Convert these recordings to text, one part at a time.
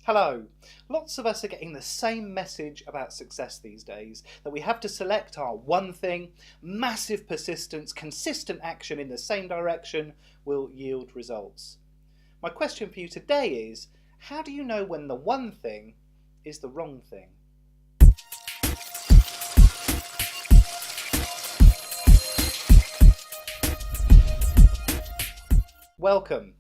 Hello. Lots of us are getting the same message about success these days, that we have to select our one thing, massive persistence, consistent action in the same direction will yield results. My question for you today is, how do you know when the one thing is the wrong thing? Welcome.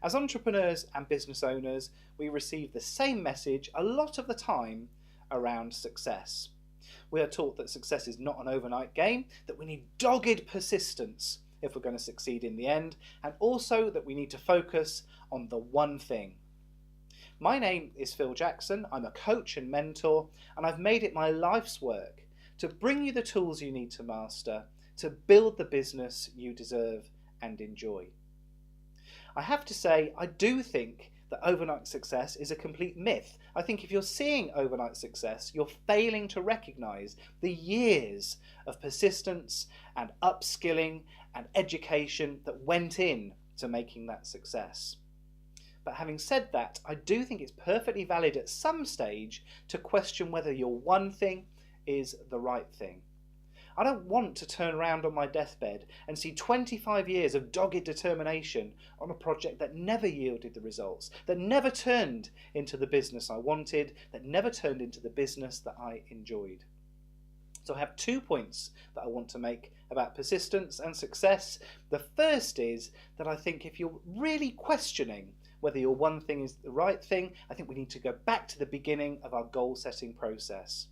As entrepreneurs and business owners, we receive the same message a lot of the time around success. We are taught that success is not an overnight game, that we need dogged persistence if we're going to succeed in the end, and also that we need to focus on the one thing. My name is Phil Jackson, I'm a coach and mentor, and I've made it my life's work to bring you the tools you need to master, to build the business you deserve and enjoy. I have to say, I do think that overnight success is a complete myth. I think if you're seeing overnight success, you're failing to recognise the years of persistence and upskilling and education that went in to making that success. But having said that, I do think it's perfectly valid at some stage to question whether your one thing is the right thing. I don't want to turn around on my deathbed and see 25 years of dogged determination on a project that never yielded the results, that never turned into the business I wanted, that never turned into the business that I enjoyed. So I have 2 points that I want to make about persistence and success. The first is that I think if you're really questioning whether your one thing is the right thing, I think we need to go back to the beginning of our goal setting process.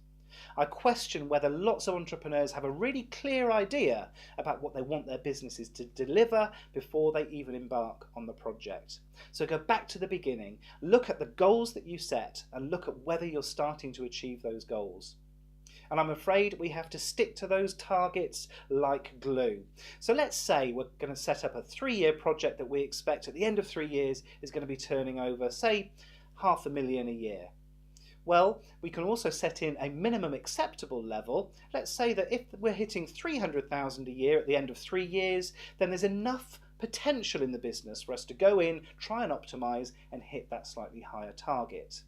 I question whether lots of entrepreneurs have a really clear idea about what they want their businesses to deliver before they even embark on the project. So go back to the beginning, look at the goals that you set and look at whether you're starting to achieve those goals. And I'm afraid we have to stick to those targets like glue. So let's say we're going to set up a 3-year project that we expect at the end of 3 years is going to be turning over, say, $500,000 a year. Well, we can also set in a minimum acceptable level. Let's say that if we're hitting 300,000 a year at the end of 3 years, then there's enough potential in the business for us to go in, try and optimize and hit that slightly higher target.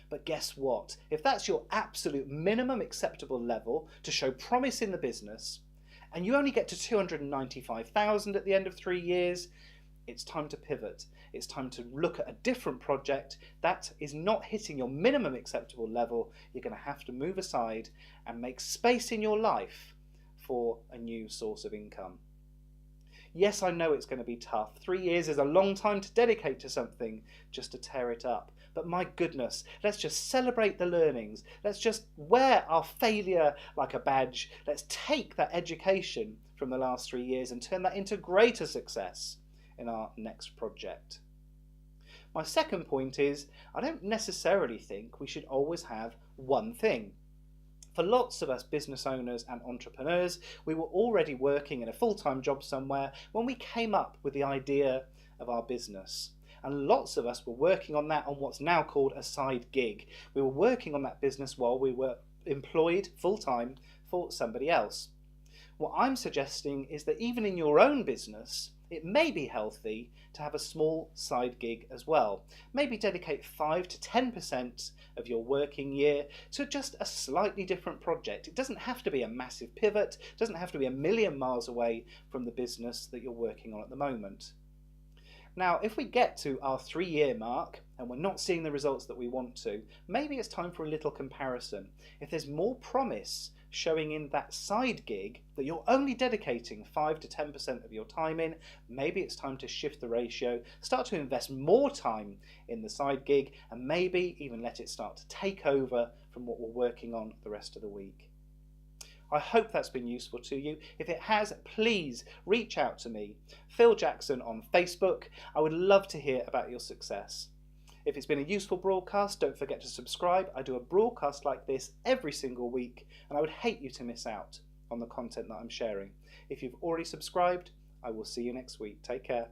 But guess what? If that's your absolute minimum acceptable level to show promise in the business, and you only get to 295,000 at the end of 3 years, it's time to pivot. It's time to look at a different project that is not hitting your minimum acceptable level. You're going to have to move aside and make space in your life for a new source of income. Yes, I know it's going to be tough. 3 years is a long time to dedicate to something just to tear it up. But my goodness, let's just celebrate the learnings. Let's just wear our failure like a badge. Let's take that education from the last 3 years and turn that into greater success in our next project. My second point is, I don't necessarily think we should always have one thing. For lots of us business owners and entrepreneurs, we were already working in a full-time job somewhere when we came up with the idea of our business. And lots of us were working on that on what's now called a side gig. We were working on that business while we were employed full-time for somebody else. What I'm suggesting is that even in your own business, it may be healthy to have a small side gig as well. Maybe dedicate 5 to 10% of your working year to just a slightly different project. It doesn't have to be a massive pivot, it doesn't have to be a million miles away from the business that you're working on at the moment. Now, if we get to our 3-year mark and we're not seeing the results that we want to, maybe it's time for a little comparison. If there's more promise showing in that side gig that you're only dedicating 5 to 10% of your time in, maybe it's time to shift the ratio, start to invest more time in the side gig, and maybe even let it start to take over from what we're working on the rest of the week. I hope that's been useful to you. If it has, please reach out to me, Phil Jackson on Facebook. I would love to hear about your success. If it's been a useful broadcast, don't forget to subscribe. I do a broadcast like this every single week, and I would hate you to miss out on the content that I'm sharing. If you've already subscribed, I will see you next week. Take care.